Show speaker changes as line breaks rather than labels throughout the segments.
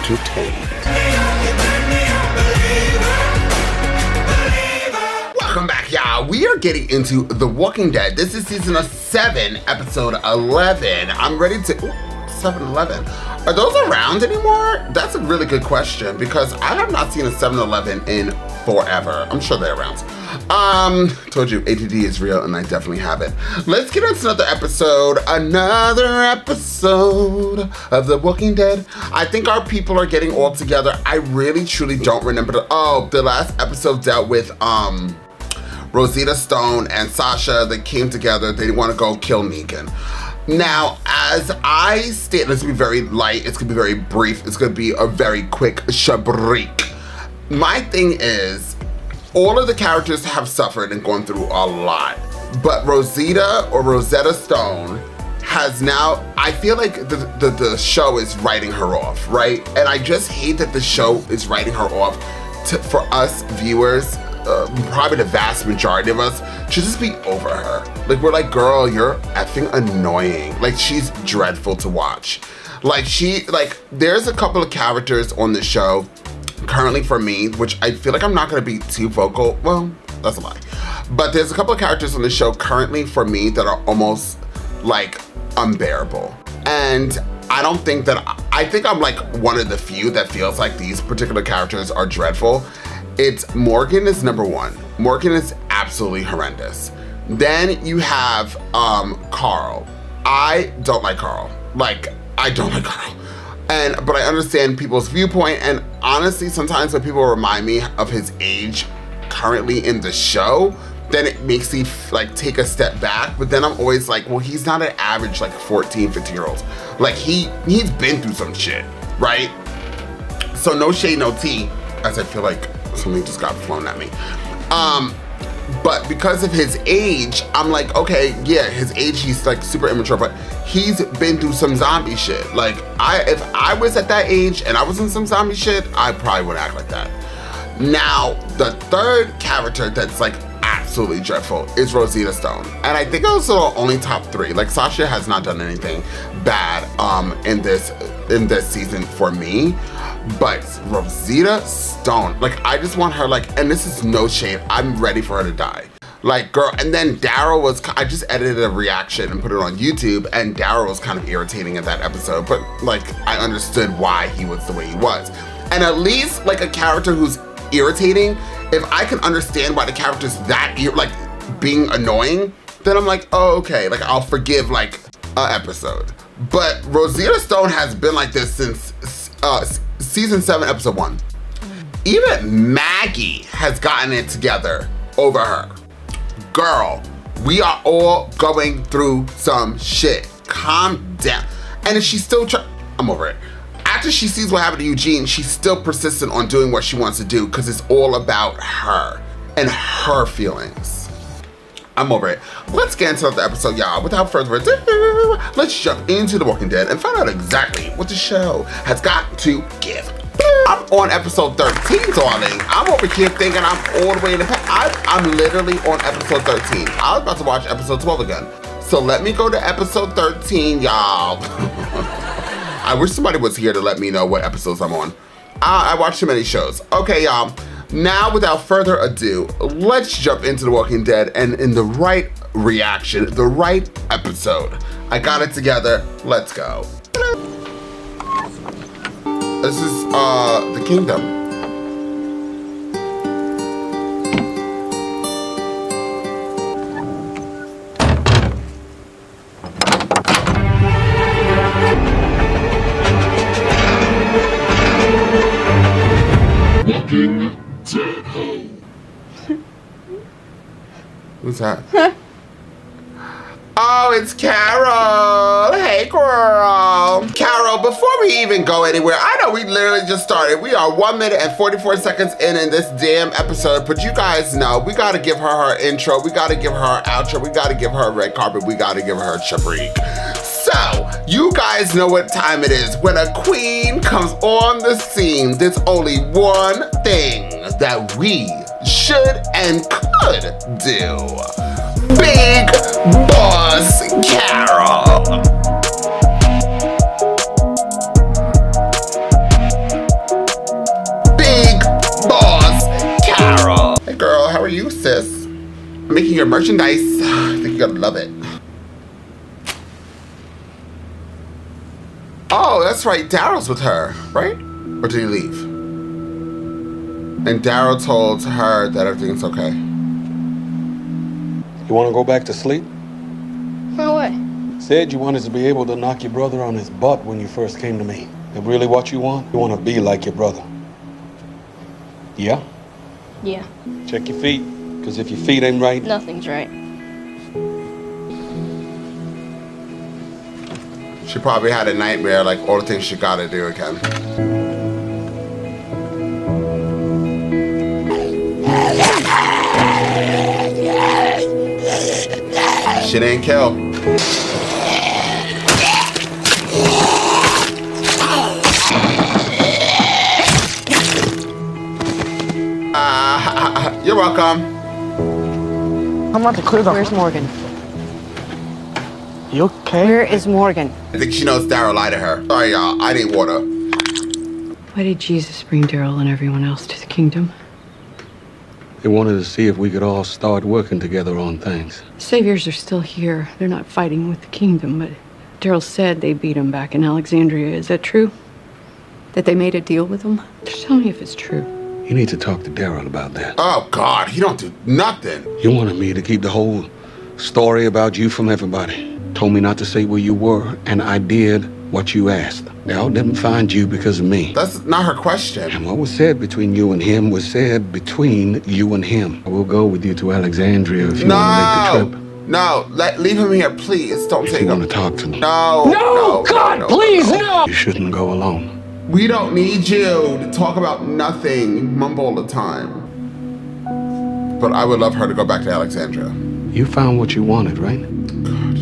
entertained. Welcome back, y'all. We are getting into The Walking Dead. This is season 7, episode 11. I'm ready to... 7-Eleven. Are those around anymore? That's a really good question because I have not seen a 7-Eleven in forever. I'm sure they're around. Told you ADD is real and I definitely have it. Let's get into another episode of The Walking Dead. I think our people are getting all together. I really truly don't remember the last episode dealt with Rosita Stone and Sasha. They came together. They want to go kill Negan. Now, as I state, this will be very light, it's gonna be very brief, it's gonna be a very quick shabreak. My thing is, all of the characters have suffered and gone through a lot, but Rosetta Stone has now, I feel like the show is writing her off, right? And I just hate that the show is writing her off for us viewers. Probably the vast majority of us should just be over her. Like, we're like, girl, you're effing annoying. Like, she's dreadful to watch. There's a couple of characters on the show currently for me, which I feel like I'm not gonna be too vocal. Well, that's a lie. But there's a couple of characters on the show currently for me that are almost like unbearable. And I don't think that, I think I'm like one of the few that feels like these particular characters are dreadful. It's Morgan is number one. Morgan is absolutely horrendous. Then you have Carl. I don't like Carl. I don't like Carl. But I understand people's viewpoint, and honestly, sometimes when people remind me of his age currently in the show, then it makes me take a step back. But then I'm always like, well, he's not an average 14, 15-year-old. He's been through some shit, right? So no shade, no tea, as I feel like something just got flown at me. But because of his age, I'm like, okay, yeah, his age, he's super immature, but he's been through some zombie shit. If I was at that age and I was in some zombie shit, I probably would act like that. Now, the third character that's absolutely dreadful is Rosita Stone. And I think also only top 3. Sasha has not done anything bad in this season for me. But Rosita Stone, I just want her, and this is no shade, I'm ready for her to die. Girl, and then Daryl was, I just edited a reaction and put it on YouTube, and Daryl was kind of irritating in that episode, but, I understood why he was the way he was. And at least, a character who's irritating, if I can understand why the character's that, being annoying, then I'm like, oh, okay, I'll forgive, an episode. But Rosita Stone has been like this since, season 7, episode 1. Even Maggie has gotten it together over her. Girl, we are all going through some shit. Calm down. And if she's still I'm over it. After she sees what happened to Eugene, she's still persistent on doing what she wants to do because it's all about her and her feelings. I'm over it. Let's get into the episode, y'all. Without further ado, let's jump into The Walking Dead and find out exactly what the show has got to give. I'm on episode 13, darling. I'm over here thinking I'm all the way in the past. I'm literally on episode 13. I was about to watch episode 12 again. So let me go to episode 13, y'all. I wish somebody was here to let me know what episodes I'm on. I watch too many shows. Okay, y'all. Now, without further ado, let's jump into The Walking Dead and in the right reaction, the right episode. I got it together. Let's go. This is The Kingdom. Walking Dead Home. Who's that? Oh, it's Carol. Hey, girl. Carol, before we even go anywhere, I know we literally just started. We are 1 minute and 44 seconds in this damn episode, but you guys know we gotta give her her intro. We gotta give her her outro. We gotta give her a red carpet. We gotta give her a shabreak. So, you guys know what time it is. When a queen comes on the scene, there's only one thing that we should and could do. Big Boss Carol. making your merchandise. I think you're gonna love it. Oh, that's right. Daryl's with her, right? Or did he leave? And Daryl told her that everything's okay.
You want to go back to sleep?
No way.
Said you wanted to be able to knock your brother on his butt when you first came to me. That really what you want? You want to be like your brother. Yeah?
Yeah.
Check your feet, because if your feet ain't right...
Nothing's right.
She probably had a nightmare, like all the things she gotta do again. She didn't kill. You're welcome.
I'm about to clear the...
Where's Morgan?
You okay?
Where is Morgan?
I think she knows Daryl lied to her. Sorry, y'all. I need water.
Why did Jesus bring Daryl and everyone else to the kingdom?
They wanted to see if we could all start working together on things.
Saviors are still here. They're not fighting with the kingdom, but Daryl said they beat him back in Alexandria. Is that true? That they made a deal with him? Just tell me if it's true.
You need to talk to Daryl about that.
Oh, God. He don't do nothing.
You wanted me to keep the whole story about you from everybody. Told me not to say where you were, and I did what you asked. Daryl didn't find you because of me.
That's not her question.
And what was said between you and him was said between you and him. I will go with you to Alexandria if you want to make the trip.
No, leave him here, please. Don't take him.
You want to talk to me?
No,
God, please, no!
You shouldn't go alone.
We don't need you to talk about nothing. You mumble all the time. But I would love her to go back to Alexandria.
You found what you wanted, right?
God.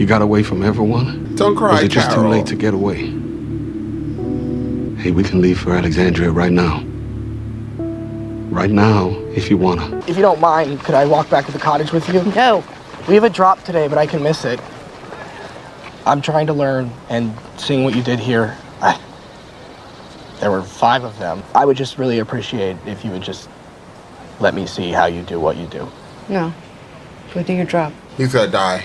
You got away from everyone?
Don't cry,
Was it just
Carol.
too late to get away? Hey, we can leave for Alexandria right now. Right now, if you wanna.
If you don't mind, could I walk back to the cottage with you?
No.
We have a drop today, but I can miss it. I'm trying to learn, and seeing what you did here, there were 5 of them. I would just really appreciate if you would just let me see how you do what you do.
No. Go do your job.
He's gonna die.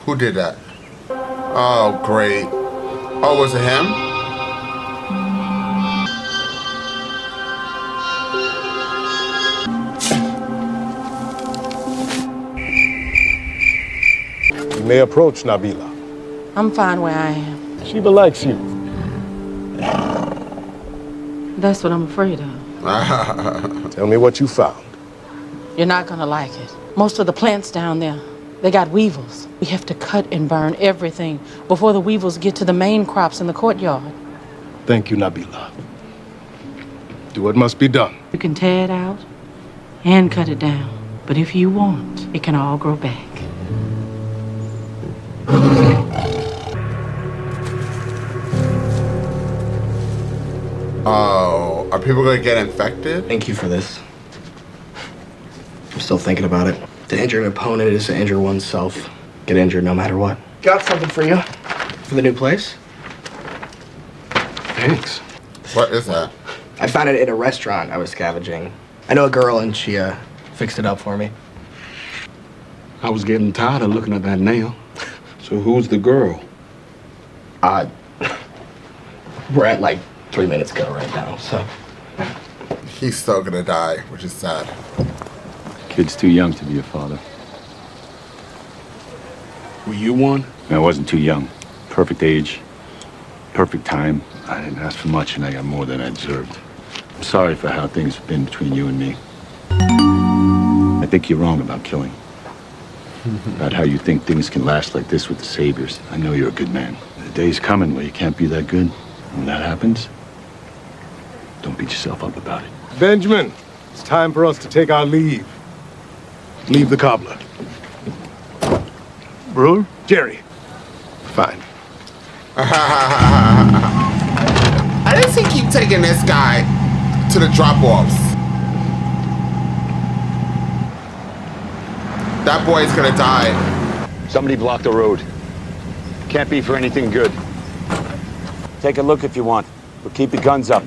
Who did that? Oh, great. Oh, was it him?
You may approach, Nabila.
I'm fine where I am.
Sheba likes you.
That's what I'm afraid of.
Tell me what you found.
You're not gonna like it. Most of the plants down there, they got weevils. We have to cut and burn everything before the weevils get to the main crops in the courtyard.
Thank you, Nabila. Do what must be done.
You can tear it out and cut it down. But if you want, it can all grow back.
Oh, are people gonna get infected?
Thank you for this. I'm still thinking about it. To injure an opponent is to injure oneself. Get injured no matter what. Got something for you. For the new place.
Thanks.
What is that?
I found it in a restaurant I was scavenging. I know a girl and she fixed it up for me.
I was getting tired of looking at that nail. So who's the girl?
We're at like 3 minutes ago right now, so.
He's still gonna die, which is sad.
Kid's too young to be a father.
Were you one?
I wasn't too young. Perfect age, perfect time. I didn't ask for much, and I got more than I deserved. I'm sorry for how things have been between you and me. I think you're wrong about killing. About how you think things can last like this with the saviors. I know you're a good man. The day's coming where you can't be that good. When that happens, don't beat yourself up about it.
Benjamin, it's time for us to take our leave. Leave the cobbler.
Brewer?
Jerry. Fine.
I didn't see keep taking this guy to the drop-offs. That boy's gonna die.
Somebody blocked the road. Can't be for anything good. Take a look if you want, but keep your guns up.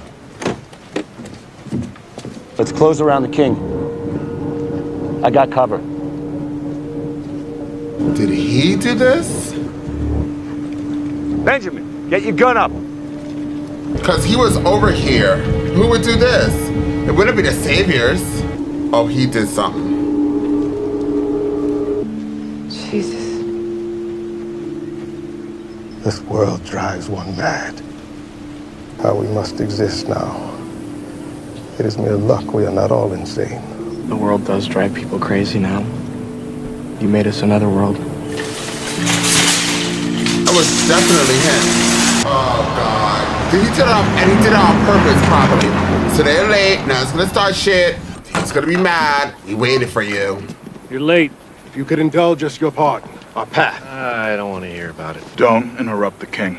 Let's close around the king. I got cover.
Did he do this?
Benjamin, get your gun up.
Because he was over here. Who would do this? It wouldn't be the saviors. Oh, he did something.
Jesus.
This world drives one mad. How we must exist now. It is mere luck we are not all insane.
The world does drive people crazy now. You made us another world.
That was definitely him. Oh, God. He did it on, and he did it on purpose, probably. So they're late. Now it's going to start shit. He's going to be mad. He waited for you.
You're late. If you could indulge us your pardon, our path.
I don't want to hear about it.
Don't interrupt the king.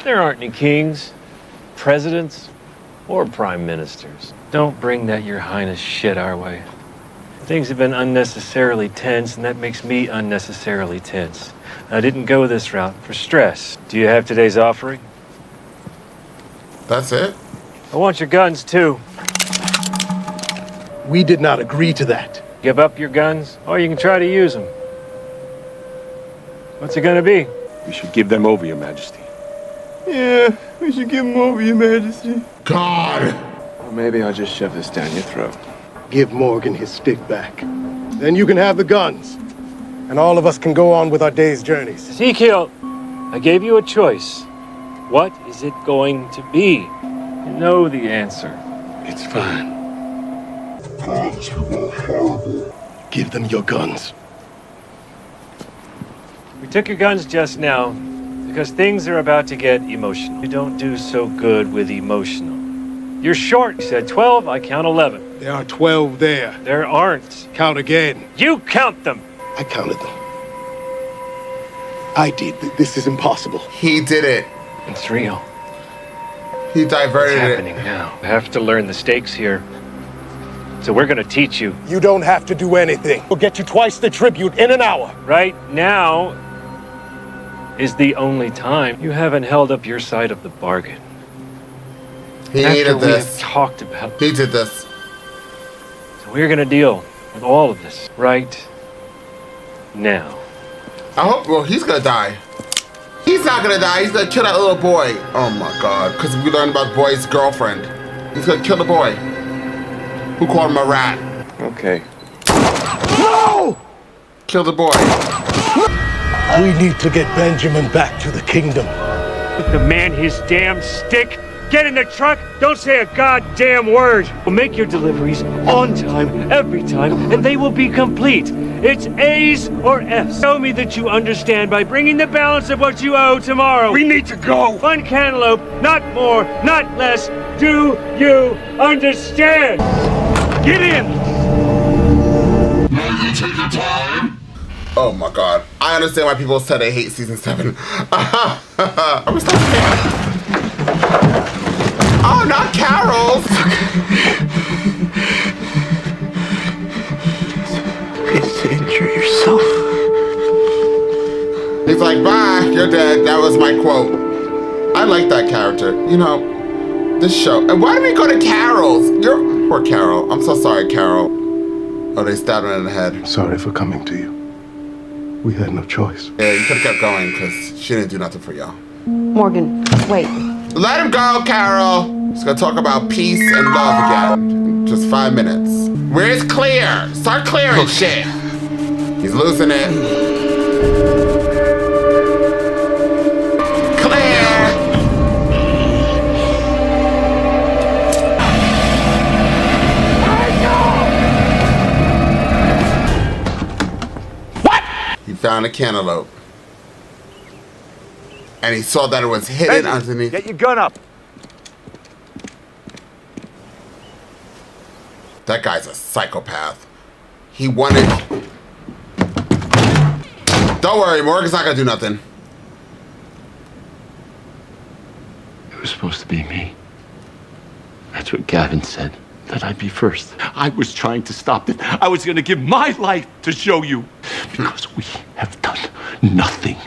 There aren't any kings, presidents, or prime ministers. Don't bring that your highness shit our way. Things have been unnecessarily tense, and that makes me unnecessarily tense. I didn't go this route for stress. Do you have today's offering?
That's it?
I want your guns, too.
We did not agree to that.
Give up your guns, or you can try to use them. What's it gonna be?
We should give them over, Your Majesty.
Yeah, we should give him over, Your Majesty.
God!
Or maybe I'll just shove this down your throat.
Give Morgan his stick back. Then you can have the guns. And all of us can go on with our day's journeys.
Ezekiel, I gave you a choice. What is it going to be? You know the answer.
It's fine.
God's people are horrible. Give them your guns.
We took your guns just now because things are about to get emotional. You don't do so good with emotional. You're short. You said 12, I count 11.
There are 12 there.
There aren't.
Count again.
You count them.
I counted them. I did. This is impossible.
He did it.
It's real.
He
It's
diverted
happening
it.
now. I have to learn the stakes here. So we're gonna teach you.
You don't have to do anything. We'll get you twice the tribute in an hour.
Right now is the only time you haven't held up your side of the bargain.
He
After
needed
we have
this.
talked about
He did this.
So we're gonna deal with all of this right now.
I hope, well, he's gonna die. He's not gonna die. He's gonna kill that little boy. Oh my God. Because we learned about the boy's girlfriend. He's gonna kill the boy. Who called him a rat?
Okay.
No!
Kill the boy.
We need to get Benjamin back to the kingdom.
Put the man his damn stick. Get in the truck. Don't say a goddamn word. We'll make your deliveries on time, every time, and they will be complete. It's A's or F's. Show me that you understand by bringing the balance of what you owe tomorrow.
We need to go.
1 cantaloupe, not more, not less. Do you understand? Get in.
Now you take your time.
Oh my God. I understand why people said they hate season 7. Are we still Oh, not Carol's.
It's to injure yourself.
He's like, bye, you're dead. That was my quote. I like that character. You know, this show. And why do we go to Carol's? You're poor Carol. I'm so sorry, Carol. Oh, they stabbed her in the head.
Sorry for coming to you. We had no choice.
Yeah, you could have kept going because she didn't do nothing for y'all.
Morgan, wait.
Let him go, Carol. He's gonna talk about peace and love again. In just 5 minutes. Where's Clear? Start clearing shit. He's losing it. Clear. What? He found a cantaloupe. And he saw that it was hidden underneath.
Get your gun up.
That guy's a psychopath. He wanted... Don't worry, Morgan's not gonna do nothing.
It was supposed to be me. That's what Gavin said, that I'd be first. I was trying to stop it. I was going to give my life to show you. Because we have done nothing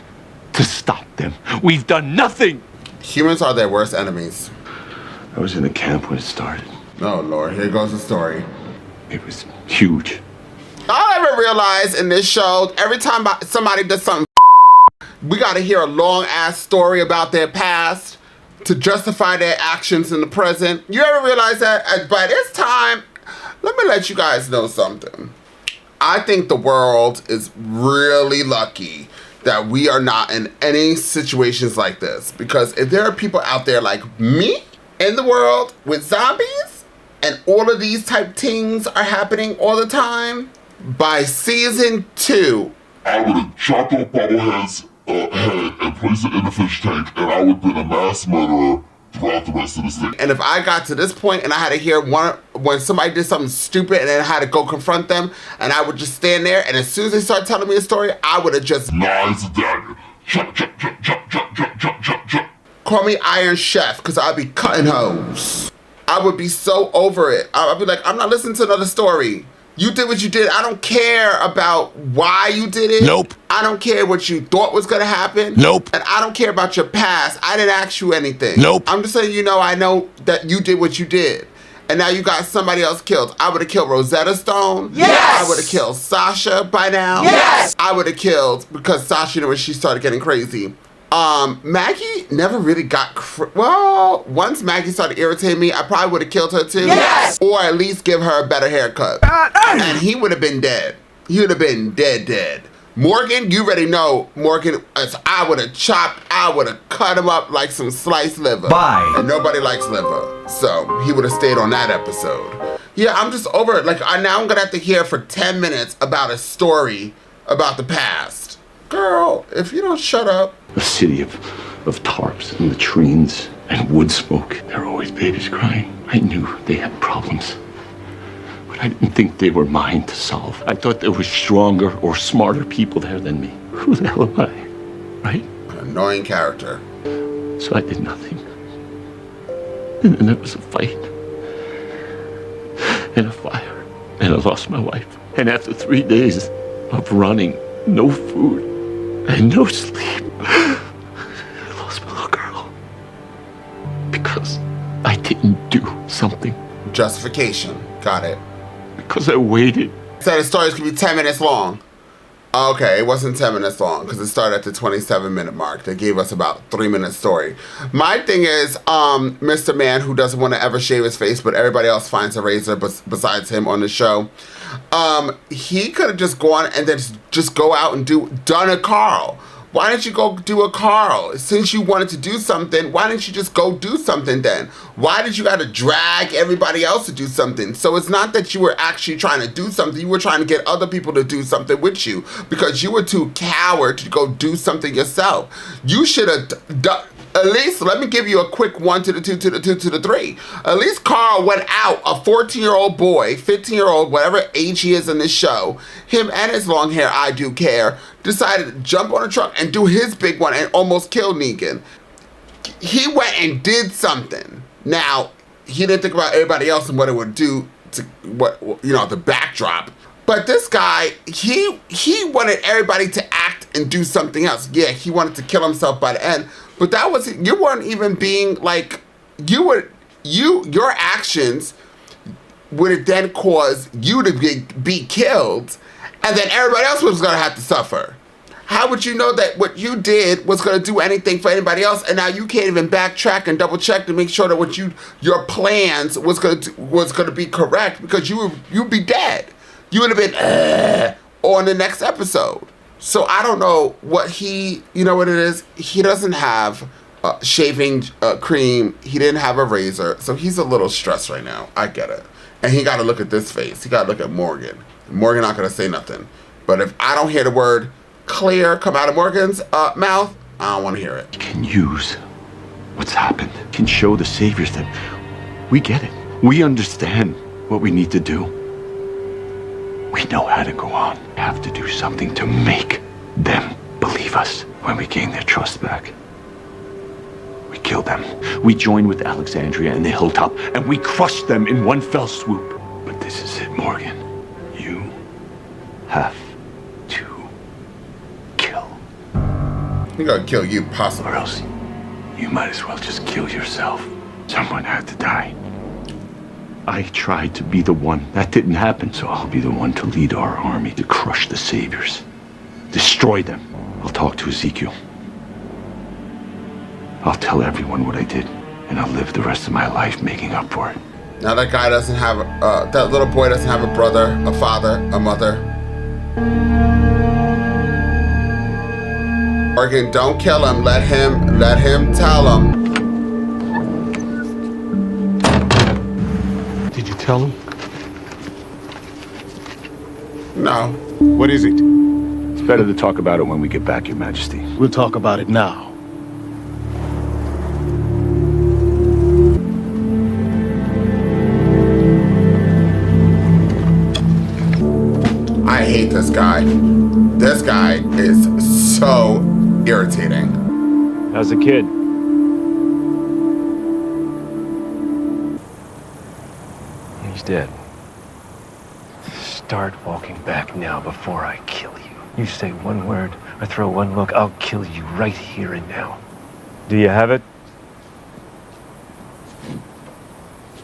to stop them. We've done nothing.
Humans are their worst enemies.
I was in the camp when it started.
Oh, Lord, here goes the story.
It was huge.
All I ever realized in this show, every time somebody does something, we got to hear a long-ass story about their past to justify their actions in the present. You ever realize that? By this time, let me let you guys know something. I think the world is really lucky that we are not in any situations like this. Because if there are people out there like me in the world with zombies and all of these type things are happening all the time, by season 2,
I would have chopped off Bobblehead's head and placed it in the fish tank, and I would have been a mass murderer throughout the rest of the season.
And if I got to this point and I had to hear when somebody did something stupid and then I had to go confront them, and I would just stand there, and as soon as they start telling me a story, I would have just
knives and dagger. Chop, chop, chop, chop, chop, chop, chop, chop, chop.
Call me Iron Chef, because I'd be cutting hoes. I would be so over it. I'd be like, I'm not listening to another story. You did what you did. I don't care about why you did it.
Nope.
I don't care what you thought was going to happen.
Nope.
And I don't care about your past. I didn't ask you anything.
Nope.
I'm just saying, I know that you did what you did. And now you got somebody else killed. I would have killed Rosetta Stone.
Yes.
I would have killed Sasha by now.
Yes.
I would have killed, because Sasha, when she started getting crazy. Maggie never really got, well, once Maggie started irritating me, I probably would have killed her too.
Yes!
Or at least give her a better haircut. And he would have been dead. He would have been dead. Morgan, you already know, Morgan, as I would have cut him up like some sliced liver.
Bye.
And nobody likes liver. So he would have stayed on that episode. Yeah, I'm just over it. Like, now I'm gonna have to hear for 10 minutes about a story about the past. Girl, if you don't shut up.
A city of tarps and latrines and wood smoke. There were always babies crying. I knew they had problems, but I didn't think they were mine to solve. I thought there were stronger or smarter people there than me. Who the hell am I, right?
An annoying character.
So I did nothing. And then there was a fight and a fire, and I lost my wife. And after 3 days of running, no food and no sleep, I lost my little girl. Because I didn't do something.
Justification. Got it.
Because I waited.
Said the stories could be 10 minutes long. Okay, it wasn't 10 minutes long because it started at the 27-minute mark. They gave us about 3-minute story. My thing is, Mr. Man, who doesn't want to ever shave his face, but everybody else finds a razor besides him on the show. He could have just gone and then just go out and done a Carl. Why didn't you go do a Carl? Since you wanted to do something, why didn't you just go do something then? Why did you have to drag everybody else to do something? So it's not that you were actually trying to do something. You were trying to get other people to do something with you because you were too coward to go do something yourself. You should have done. At least, let me give you a quick 1 to the 2 to the 2 to the 3. At least Carl went out, a 14-year-old boy, 15-year-old, whatever age he is in this show, him and his long hair, I do care, decided to jump on a truck and do his big one and almost kill Negan. He went and did something. Now, he didn't think about everybody else and what it would do to the backdrop. But this guy, he wanted everybody to act and do something else. Yeah, he wanted to kill himself by the end. But that was, you weren't even being like, your actions would have then caused you to be killed, and then everybody else was going to have to suffer. How would you know that what you did was going to do anything for anybody else, and now you can't even backtrack and double check to make sure that your plans was going to be correct, because you'd be dead. You would have been on the next episode. So I don't know what you know what it is? He doesn't have shaving cream. He didn't have a razor. So he's a little stressed right now. I get it. And he got to look at this face. He got to look at Morgan. Morgan not going to say nothing. But if I don't hear the word clear come out of Morgan's mouth, I don't want to hear it.
You can use what's happened. You can show the saviors that we get it. We understand what we need to do. We know how to go on. We have to do something to make them believe us. When we gain their trust back, we kill them. We join with Alexandria and the Hilltop, and we crush them in one fell swoop. But this is it, Morgan. You have to kill.
He gonna kill you, possibly.
Or else you might as well just kill yourself. Someone had to die. I tried to be the one. That didn't happen, so I'll be the one to lead our army to crush the saviors. Destroy them. I'll talk to Ezekiel. I'll tell everyone what I did, and I'll live the rest of my life making up for it.
Now that guy doesn't have, that little boy doesn't have a brother, a father, a mother. Morgan, don't kill him. Let him tell him.
Did you tell him?
No.
What is it?
It's better to talk about it when we get back, Your Majesty.
We'll talk about it now.
I hate this guy. This guy is so irritating.
How's the kid? He's dead. Start walking back now before I kill you. You say one word or throw one look, I'll kill you right here and now. Do you have it?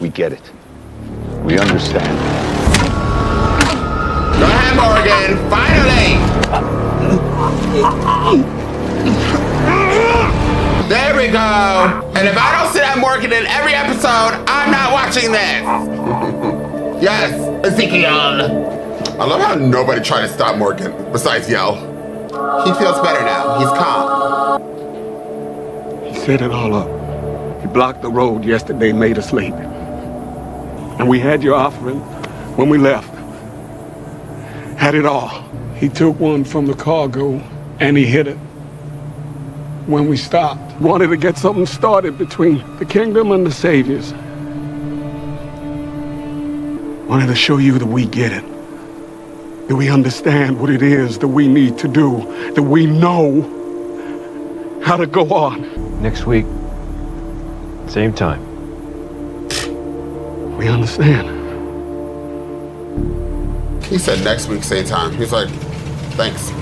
We get it. We understand.
Go ahead, Morgan. Finally! There we go. And if I don't see that Morgan in every episode, I'm not watching this. Yes, Ezekiel. I love how nobody tried to stop Morgan besides Yell. He feels better now. He's calm.
He set it all up. He blocked the road yesterday, made us late. And we had your offering when we left. Had it all. He took one from the cargo and he hid it when we stopped. Wanted to get something started between the kingdom and the saviors. Wanted to show you that we get it. That we understand what it is that we need to do. That we know how to go on.
Next week, same time.
We understand.
He said next week, same time. He's like, thanks.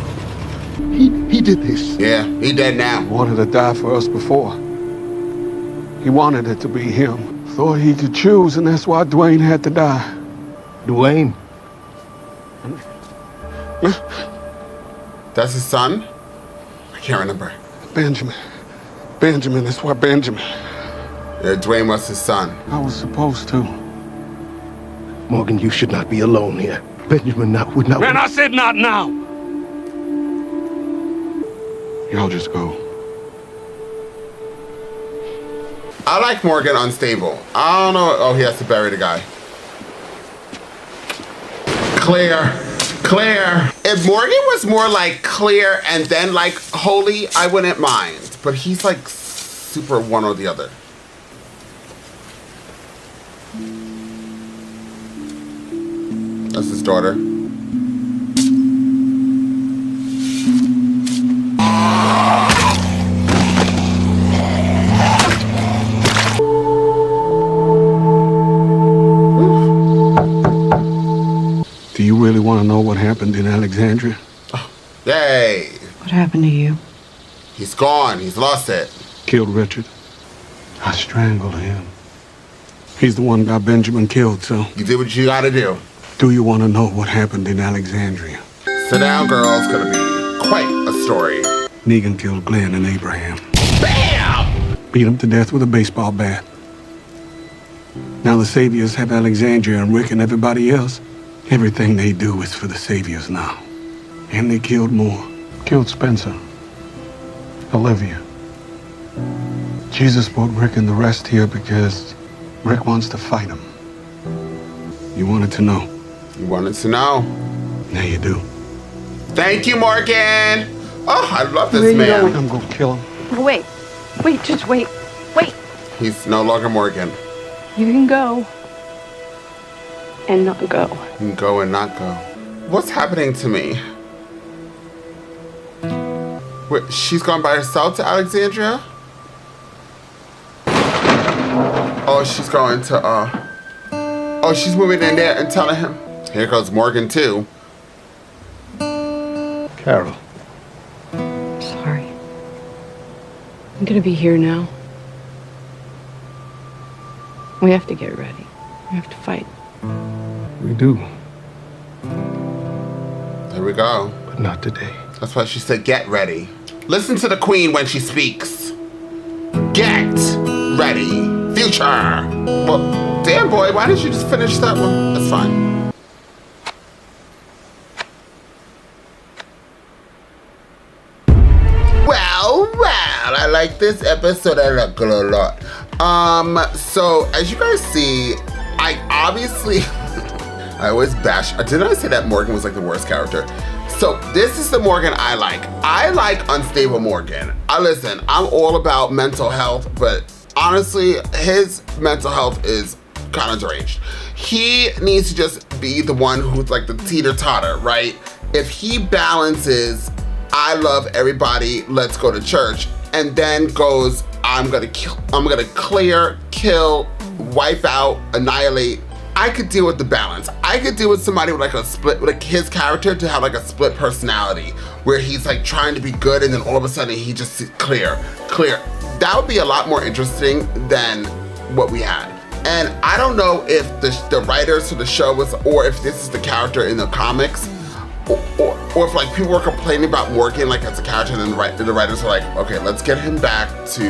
He did this.
Yeah, he dead now.
He wanted to die for us before. He wanted it to be him. Thought he could choose, and that's why Dwayne had to die.
Dwayne?
That's his son? I can't remember.
Benjamin. Benjamin, that's why Benjamin.
Yeah, Dwayne was his son.
I was supposed to.
Morgan, you should not be alone here. Benjamin would not...
Man, I said not now! Y'all just go.
I like Morgan unstable. I don't know. Oh, he has to bury the guy. Claire. If Morgan was more like clear and then like holy, I wouldn't mind. But he's like super one or the other. That's his daughter.
Do you really want to know what happened in Alexandria?
Oh, yay.
What happened to you?
He's gone. He's lost it.
Killed Richard. I strangled him. He's the one who got Benjamin killed, so...
You did what you gotta do.
Do you want to know what happened in Alexandria?
Sit down, girl. It's gonna be quite a story.
Negan killed Glenn and Abraham.
BAM!
Beat him to death with a baseball bat. Now the Saviors have Alexandria and Rick and everybody else. Everything they do is for the Saviors now. And they killed more. Killed Spencer. Olivia. Jesus brought Rick and the rest here because Rick wants to fight him. You wanted to know.
You wanted to know.
Now you do.
Thank you, Morgan. Oh, I love this
Where you
man.
going? I'm gonna kill him.
No, wait. Wait, just wait. Wait.
He's no longer Morgan.
You can go and not go.
You can go and not go. What's happening to me? Wait, she's gone by herself to Alexandria? Oh, she's going to, oh, she's moving in there and telling him. Here goes Morgan, too.
Carol.
Sorry. I'm gonna be here now. We have to get ready. We have to fight.
We do,
There we go.
but not today.
That's why she said, get ready. Listen to the queen when she speaks. Get ready. Future. Well, damn boy, why didn't you just finish that one? That's fine. Well, I like this episode. I like it a lot. So as you guys see, I obviously, I always bash. Didn't I say that Morgan was like the worst character? So this is the Morgan I like. I like unstable Morgan. Listen, I'm all about mental health, but honestly, his mental health is kind of deranged. He needs to just be the one who's like the teeter-totter, right? If he balances, I love everybody, let's go to church, and then goes, I'm gonna clear, kill, wipe out, annihilate. I could deal with the balance. I could deal with somebody with like a split, like his character to have like a split personality where he's like trying to be good and then all of a sudden he just clear. That would be a lot more interesting than what we had. And I don't know if the writers for the show was, or if this is the character in the comics, or if like people were complaining about Morgan like as a character and then the writers were like, okay, let's get him back to,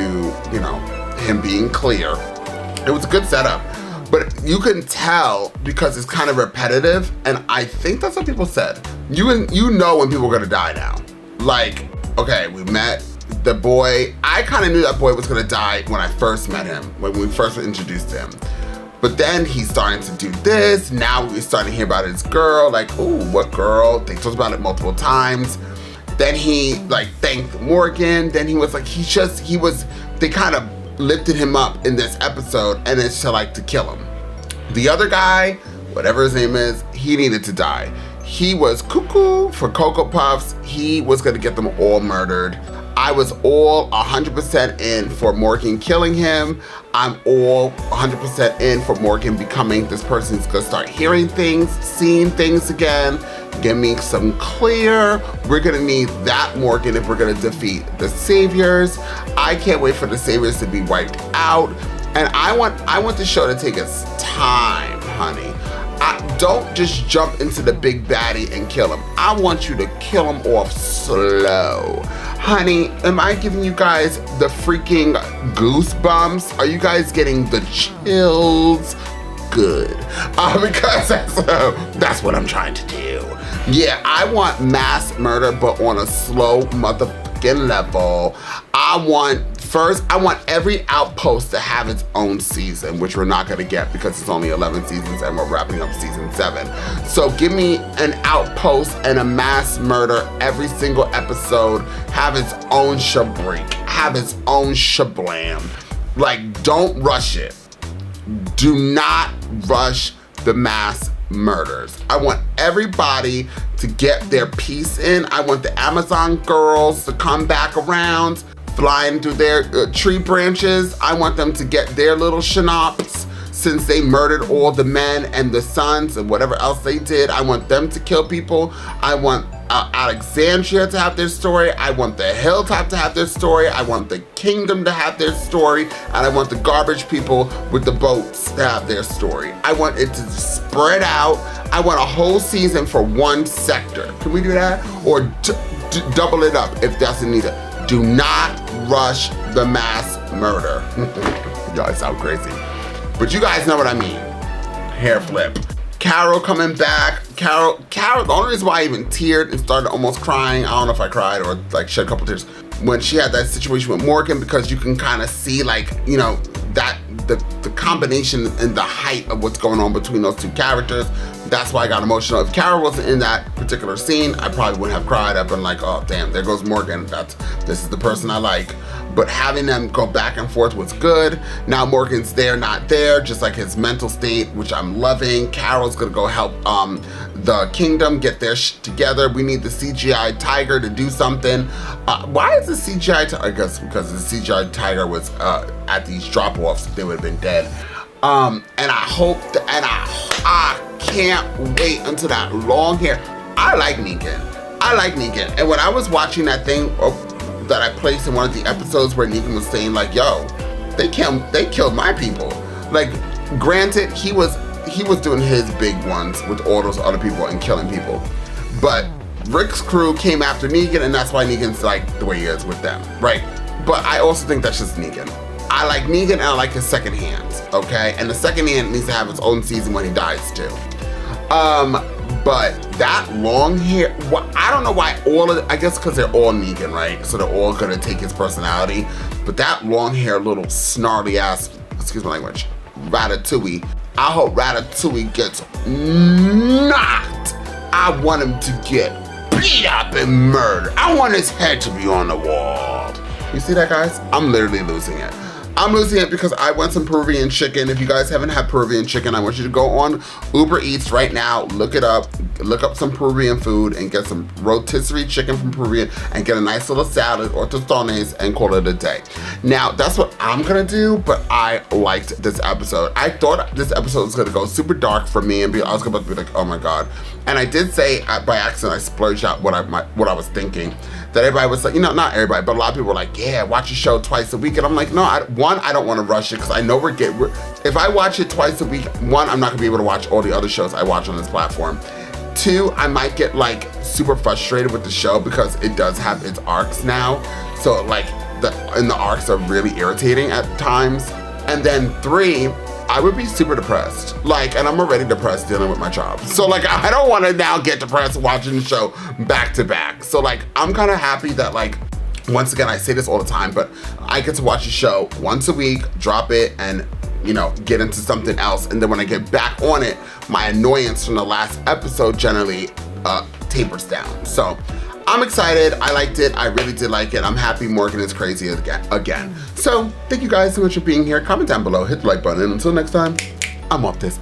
you know, him being clear. It was a good setup. But you can tell because it's kind of repetitive, and I think that's what people said. You know when people are gonna die now. Like, okay, we met the boy. I kind of knew that boy was gonna die when I first met him, when we first were introduced to him. But then he's starting to do this. Now we're starting to hear about his girl. Like, ooh, what girl? They talked about it multiple times. Then he like thanked Morgan. Then he was like, they kind of lifted him up in this episode, and it's to kill him. The other guy, whatever his name is, he needed to die. He was cuckoo for Cocoa Puffs. He was gonna get them all murdered. I was all 100% in for Morgan killing him. I'm all 100% in for Morgan becoming this person who's gonna start hearing things, seeing things again. Give me some clear. We're gonna need that Morgan if we're gonna defeat the Saviors. I can't wait for the Saviors to be wiped out. And I want the show to take its time, honey. Don't just jump into the big baddie and kill him. I want you to kill him off slow. Honey, am I giving you guys the freaking goosebumps? Are you guys getting the chills? Good. Because that's what I'm trying to do. Yeah, I want mass murder, but on a slow motherfucking level. I want every outpost to have its own season, which we're not gonna get because it's only 11 seasons and we're wrapping up season 7. So give me an outpost and a mass murder every single episode, have its own shabreak, have its own shablam. Like, don't rush it. Do not rush the mass murders. I want everybody to get their piece in. I want the Amazon girls to come back around, flying through their tree branches. I want them to get their little schnapps since they murdered all the men and the sons and whatever else they did. I want them to kill people. I want Alexandria to have their story. I want the Hilltop to have their story. I want the Kingdom to have their story. And I want the garbage people with the boats to have their story. I want it to spread out. I want a whole season for one sector. Can we do that? Or double it up if that's needed. Do not rush the mass murder. Y'all, it sound crazy. But you guys know what I mean. Hair flip. Carol coming back. Carol, the only reason why I even teared and started almost crying, I don't know if I cried or like shed a couple tears, when she had that situation with Morgan, because you can kind of see like, you know, that the combination and the height of what's going on between those two characters. That's why I got emotional. If Carol wasn't in that particular scene, I probably wouldn't have cried. I've been like, oh damn, there goes Morgan. This is the person I like. But having them go back and forth was good. Now Morgan's there, not there, just like his mental state, which I'm loving. Carol's gonna go help the Kingdom get their shit together. We need the CGI tiger to do something. Why is the CGI tiger? I guess because the CGI tiger was at these drop-offs, they would have been dead. And I hope I can't wait until that long hair. I like Negan. And when I was watching that thing that I placed in one of the episodes where Negan was saying like, yo, they killed my people. Like, Granted, he was doing his big ones with all those other people and killing people. But Rick's crew came after Negan, and that's why Negan's like the way he is with them, right? But I also think that's just Negan. I like Negan and I like his second hands, okay? And the second hand needs to have its own season when he dies too. But that long hair, I don't know why I guess because they're all Negan, right? So they're all gonna take his personality. But that long hair, little snarly ass, excuse my language, Ratatouille, I hope Ratatouille gets knocked. I want him to get beat up and murdered. I want his head to be on the wall. You see that, guys? I'm literally losing it. I'm losing it because I want some Peruvian chicken. If you guys haven't had Peruvian chicken, I want you to go on Uber Eats right now, look it up, look up some Peruvian food and get some rotisserie chicken from Peruvian and get a nice little salad or tostones and call it a day. Now, that's what I'm gonna do, but I liked this episode. I thought this episode was gonna go super dark for me and I was about to be like, oh my God. And I did say by accident, I splurged out what I was thinking. That everybody was like, not everybody, but a lot of people were like, yeah, watch a show twice a week. And I'm like, no, I don't want to rush it because I know if I watch it twice a week, one, I'm not gonna be able to watch all the other shows I watch on this platform. Two, I might get like super frustrated with the show because it does have its arcs now. So like the arcs are really irritating at times. And then three, I would be super depressed. And I'm already depressed dealing with my job. So I don't want to now get depressed watching the show back to back. So I'm kind of happy that once again, I say this all the time, but I get to watch the show once a week, drop it, and get into something else. And then when I get back on it, my annoyance from the last episode generally tapers down. So I'm excited. I liked it. I really did like it. I'm happy Morgan is crazy again. So thank you guys so much for being here. Comment down below, hit the like button, and until next time, I'm off this.